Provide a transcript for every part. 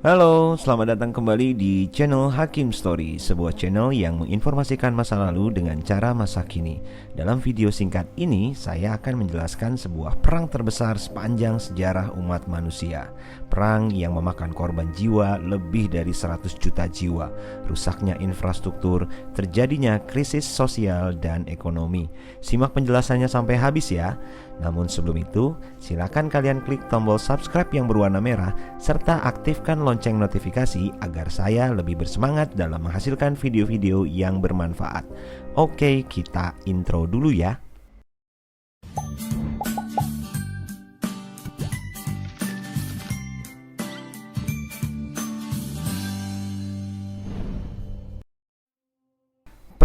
Halo, selamat datang kembali di channel Hakim Story, sebuah channel yang menginformasikan masa lalu dengan cara masa kini. Dalam video singkat ini, saya akan menjelaskan sebuah perang terbesar sepanjang sejarah umat manusia. Perang yang memakan korban jiwa lebih dari 100 juta jiwa, rusaknya infrastruktur, terjadinya krisis sosial dan ekonomi. Simak penjelasannya sampai habis ya. Namun sebelum itu, silakan kalian klik tombol subscribe yang berwarna merah serta aktifkan lonceng notifikasi agar saya lebih bersemangat dalam menghasilkan video-video yang bermanfaat. Oke, kita intro dulu ya.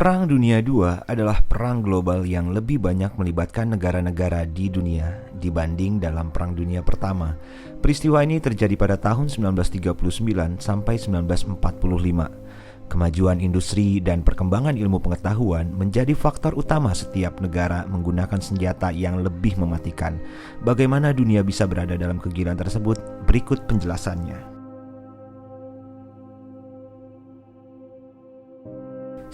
Perang Dunia II adalah perang global yang lebih banyak melibatkan negara-negara di dunia dibanding dalam Perang Dunia Pertama. Peristiwa ini terjadi pada tahun 1939 sampai 1945. Kemajuan industri dan perkembangan ilmu pengetahuan menjadi faktor utama setiap negara menggunakan senjata yang lebih mematikan. Bagaimana dunia bisa berada dalam kegilaan tersebut? Berikut penjelasannya.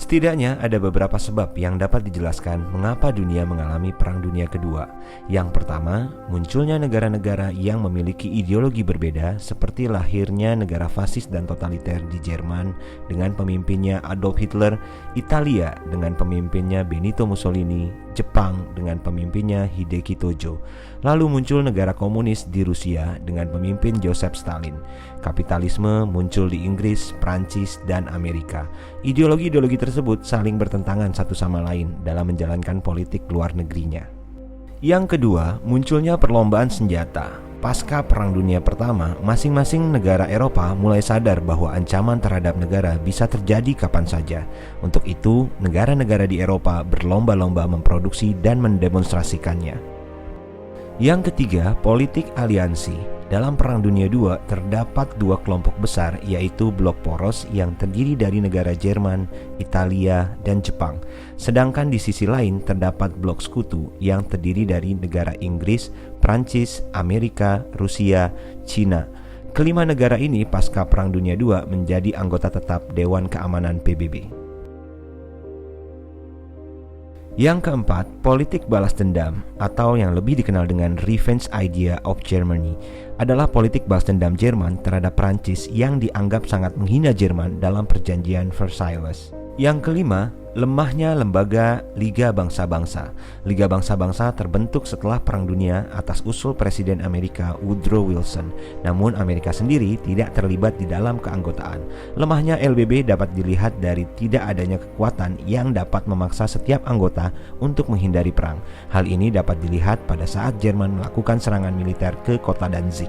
Setidaknya ada beberapa sebab yang dapat dijelaskan mengapa dunia mengalami Perang Dunia Kedua. Yang pertama, munculnya negara-negara yang memiliki ideologi berbeda seperti lahirnya negara fasis dan totaliter di Jerman dengan pemimpinnya Adolf Hitler, Italia dengan pemimpinnya Benito Mussolini, Jepang dengan pemimpinnya Hideki Tojo. Lalu muncul negara komunis di Rusia dengan pemimpin Joseph Stalin. Kapitalisme muncul di Inggris, Prancis, dan Amerika. Ideologi-ideologi tersebut saling bertentangan satu sama lain dalam menjalankan politik luar negerinya. Yang kedua, munculnya perlombaan senjata. Pasca Perang Dunia Pertama, masing-masing negara Eropa mulai sadar bahwa ancaman terhadap negara bisa terjadi kapan saja. Untuk itu, negara-negara di Eropa berlomba-lomba memproduksi dan mendemonstrasikannya. Yang ketiga, politik aliansi. Dalam Perang Dunia II terdapat dua kelompok besar, yaitu blok poros yang terdiri dari negara Jerman, Italia, dan Jepang. Sedangkan di sisi lain terdapat blok sekutu yang terdiri dari negara Inggris, Prancis, Amerika, Rusia, Cina. Kelima negara ini pasca Perang Dunia II menjadi anggota tetap Dewan Keamanan PBB. Yang keempat, politik balas dendam atau yang lebih dikenal dengan Revenge Idea of Germany adalah politik balas dendam Jerman terhadap Prancis yang dianggap sangat menghina Jerman dalam perjanjian Versailles. Yang kelima, lemahnya lembaga Liga Bangsa-Bangsa. Liga Bangsa-Bangsa terbentuk setelah Perang Dunia atas usul Presiden Amerika Woodrow Wilson. Namun Amerika sendiri tidak terlibat di dalam keanggotaan. Lemahnya LBB dapat dilihat dari tidak adanya kekuatan yang dapat memaksa setiap anggota untuk menghindari perang. Hal ini dapat dilihat pada saat Jerman melakukan serangan militer ke kota Danzig.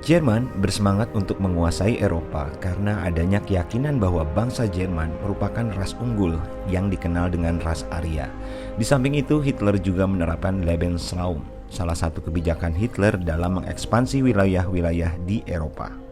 Jerman bersemangat untuk menguasai Eropa karena adanya keyakinan bahwa bangsa Jerman merupakan ras unggul yang dikenal dengan ras Arya. Di samping itu, Hitler juga menerapkan Lebensraum, salah satu kebijakan Hitler dalam mengekspansi wilayah-wilayah di Eropa.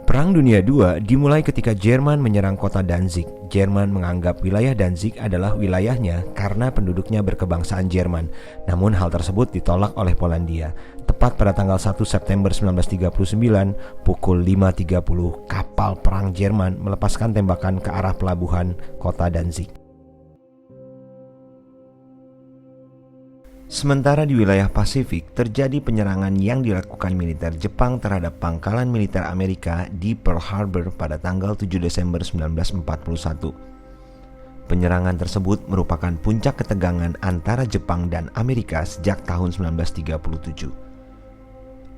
Perang Dunia II dimulai ketika Jerman menyerang kota Danzig. Jerman menganggap wilayah Danzig adalah wilayahnya karena penduduknya berkebangsaan Jerman. Namun hal tersebut ditolak oleh Polandia. Tepat pada tanggal 1 September 1939, pukul 5.30, kapal perang Jerman melepaskan tembakan ke arah pelabuhan kota Danzig. Sementara di wilayah Pasifik terjadi penyerangan yang dilakukan militer Jepang terhadap pangkalan militer Amerika di Pearl Harbor pada tanggal 7 Desember 1941. Penyerangan tersebut merupakan puncak ketegangan antara Jepang dan Amerika sejak tahun 1937.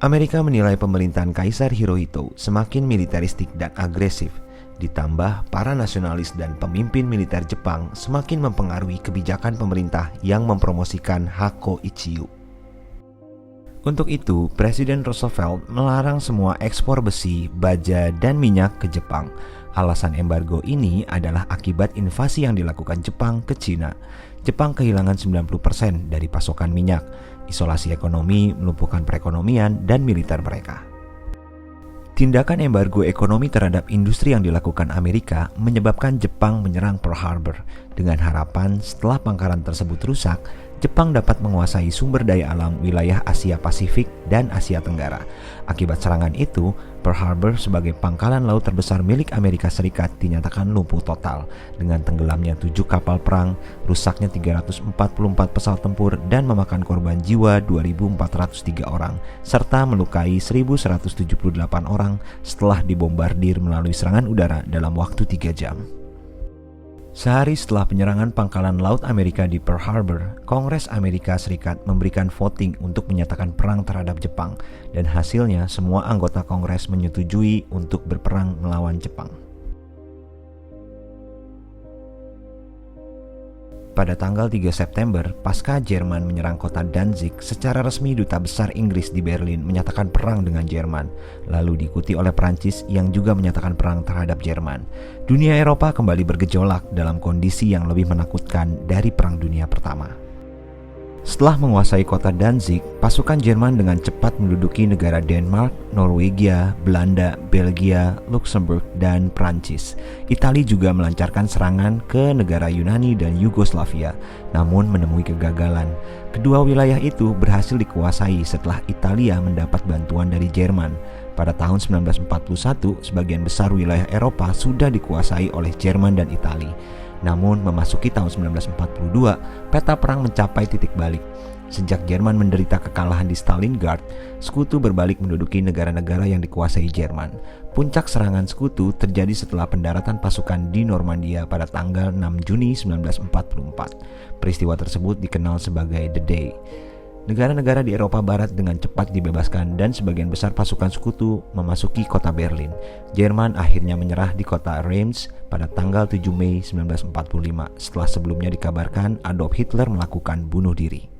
Amerika menilai pemerintahan Kaisar Hirohito semakin militeristik dan agresif. Ditambah para nasionalis dan pemimpin militer Jepang semakin mempengaruhi kebijakan pemerintah yang mempromosikan Hakko Ichiyo. Untuk itu, Presiden Roosevelt melarang semua ekspor besi, baja, dan minyak ke Jepang. Alasan embargo ini adalah akibat invasi yang dilakukan Jepang ke Cina. Jepang kehilangan 90% dari pasokan minyak. Isolasi ekonomi melumpuhkan perekonomian dan militer mereka. Tindakan embargo ekonomi terhadap industri yang dilakukan Amerika menyebabkan Jepang menyerang Pearl Harbor dengan harapan setelah pangkalan tersebut rusak, Jepang dapat menguasai sumber daya alam wilayah Asia Pasifik dan Asia Tenggara. Akibat serangan itu, Pearl Harbor sebagai pangkalan laut terbesar milik Amerika Serikat dinyatakan lumpuh total dengan tenggelamnya 7 kapal perang, rusaknya 344 pesawat tempur, dan memakan korban jiwa 2.403 orang, serta melukai 1.178 orang setelah dibombardir melalui serangan udara dalam waktu 3 jam. Sehari setelah penyerangan pangkalan laut Amerika di Pearl Harbor, Kongres Amerika Serikat memberikan voting untuk menyatakan perang terhadap Jepang, dan hasilnya semua anggota Kongres menyetujui untuk berperang melawan Jepang. Pada tanggal 3 September, pasca Jerman menyerang kota Danzig, secara resmi Duta Besar Inggris di Berlin menyatakan perang dengan Jerman, lalu diikuti oleh Prancis yang juga menyatakan perang terhadap Jerman. Dunia Eropa kembali bergejolak dalam kondisi yang lebih menakutkan dari Perang Dunia Pertama. Setelah menguasai kota Danzig, pasukan Jerman dengan cepat menduduki negara Denmark, Norwegia, Belanda, Belgia, Luxembourg, dan Prancis. Italia juga melancarkan serangan ke negara Yunani dan Yugoslavia, namun menemui kegagalan. Kedua wilayah itu berhasil dikuasai setelah Italia mendapat bantuan dari Jerman. Pada tahun 1941, sebagian besar wilayah Eropa sudah dikuasai oleh Jerman dan Italia. Namun memasuki tahun 1942, peta perang mencapai titik balik. Sejak Jerman menderita kekalahan di Stalingrad, sekutu berbalik menduduki negara-negara yang dikuasai Jerman. Puncak serangan sekutu terjadi setelah pendaratan pasukan di Normandia pada tanggal 6 Juni 1944. Peristiwa tersebut dikenal sebagai The Day. Negara-negara di Eropa Barat dengan cepat dibebaskan dan sebagian besar pasukan sekutu memasuki kota Berlin. Jerman akhirnya menyerah di kota Reims pada tanggal 7 Mei 1945 setelah sebelumnya dikabarkan Adolf Hitler melakukan bunuh diri.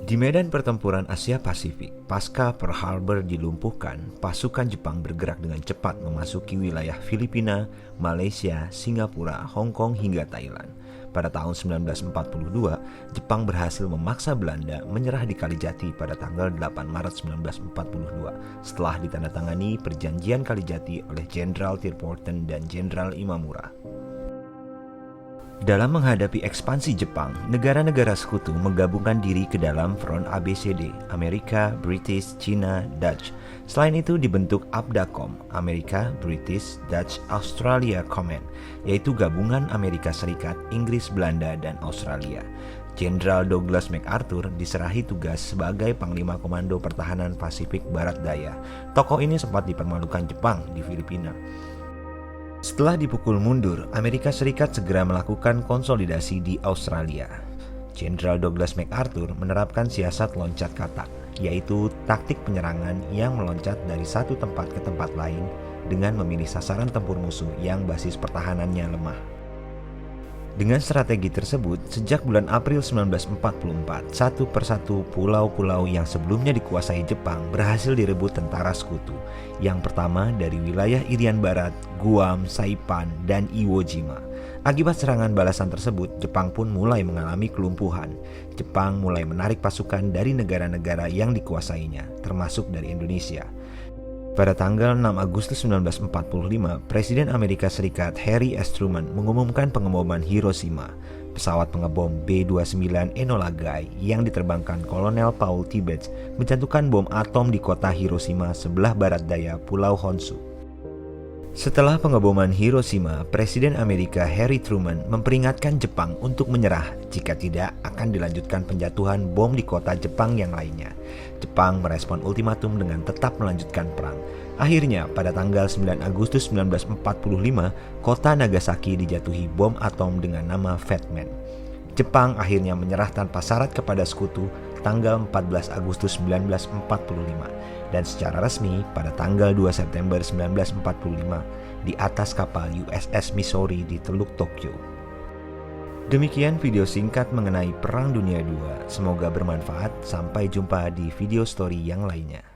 Di medan pertempuran Asia Pasifik, pasca Pearl Harbor dilumpuhkan, pasukan Jepang bergerak dengan cepat memasuki wilayah Filipina, Malaysia, Singapura, Hong Kong hingga Thailand. Pada tahun 1942, Jepang berhasil memaksa Belanda menyerah di Kalijati pada tanggal 8 Maret 1942 setelah ditandatangani perjanjian Kalijati oleh Jenderal Thirlporten dan Jenderal Imamura. Dalam menghadapi ekspansi Jepang, negara-negara sekutu menggabungkan diri ke dalam Front ABCD, Amerika, British, China, Dutch. Selain itu dibentuk ABDACOM, Amerika, British, Dutch, Australia Command, yaitu gabungan Amerika Serikat, Inggris, Belanda, dan Australia. Jenderal Douglas MacArthur diserahi tugas sebagai Panglima Komando Pertahanan Pasifik Barat Daya. Tokoh ini sempat dipermalukan Jepang di Filipina. Setelah dipukul mundur, Amerika Serikat segera melakukan konsolidasi di Australia. Jenderal Douglas MacArthur menerapkan siasat loncat katak, yaitu taktik penyerangan yang meloncat dari satu tempat ke tempat lain dengan memilih sasaran tempur musuh yang basis pertahanannya lemah. Dengan strategi tersebut, sejak bulan April 1944, satu persatu pulau-pulau yang sebelumnya dikuasai Jepang berhasil direbut tentara sekutu. Yang pertama dari wilayah Irian Barat, Guam, Saipan, dan Iwo Jima. Akibat serangan balasan tersebut, Jepang pun mulai mengalami kelumpuhan. Jepang mulai menarik pasukan dari negara-negara yang dikuasainya, termasuk dari Indonesia. Pada tanggal 6 Agustus 1945, Presiden Amerika Serikat Harry S. Truman mengumumkan pengeboman Hiroshima. Pesawat pengebom B-29 Enola Gay yang diterbangkan Kolonel Paul Tibbets menjatuhkan bom atom di kota Hiroshima sebelah barat daya Pulau Honshu. Setelah pengeboman Hiroshima, Presiden Amerika Harry Truman memperingatkan Jepang untuk menyerah, jika tidak akan dilanjutkan penjatuhan bom di kota Jepang yang lainnya. Jepang merespon ultimatum dengan tetap melanjutkan perang. Akhirnya, pada tanggal 9 Agustus 1945, kota Nagasaki dijatuhi bom atom dengan nama Fat Man. Jepang akhirnya menyerah tanpa syarat kepada sekutu tanggal 14 Agustus 1945 dan secara resmi pada tanggal 2 September 1945 di atas kapal USS Missouri di Teluk Tokyo. Demikian video singkat mengenai Perang Dunia II. Semoga bermanfaat. Sampai jumpa di video story yang lainnya.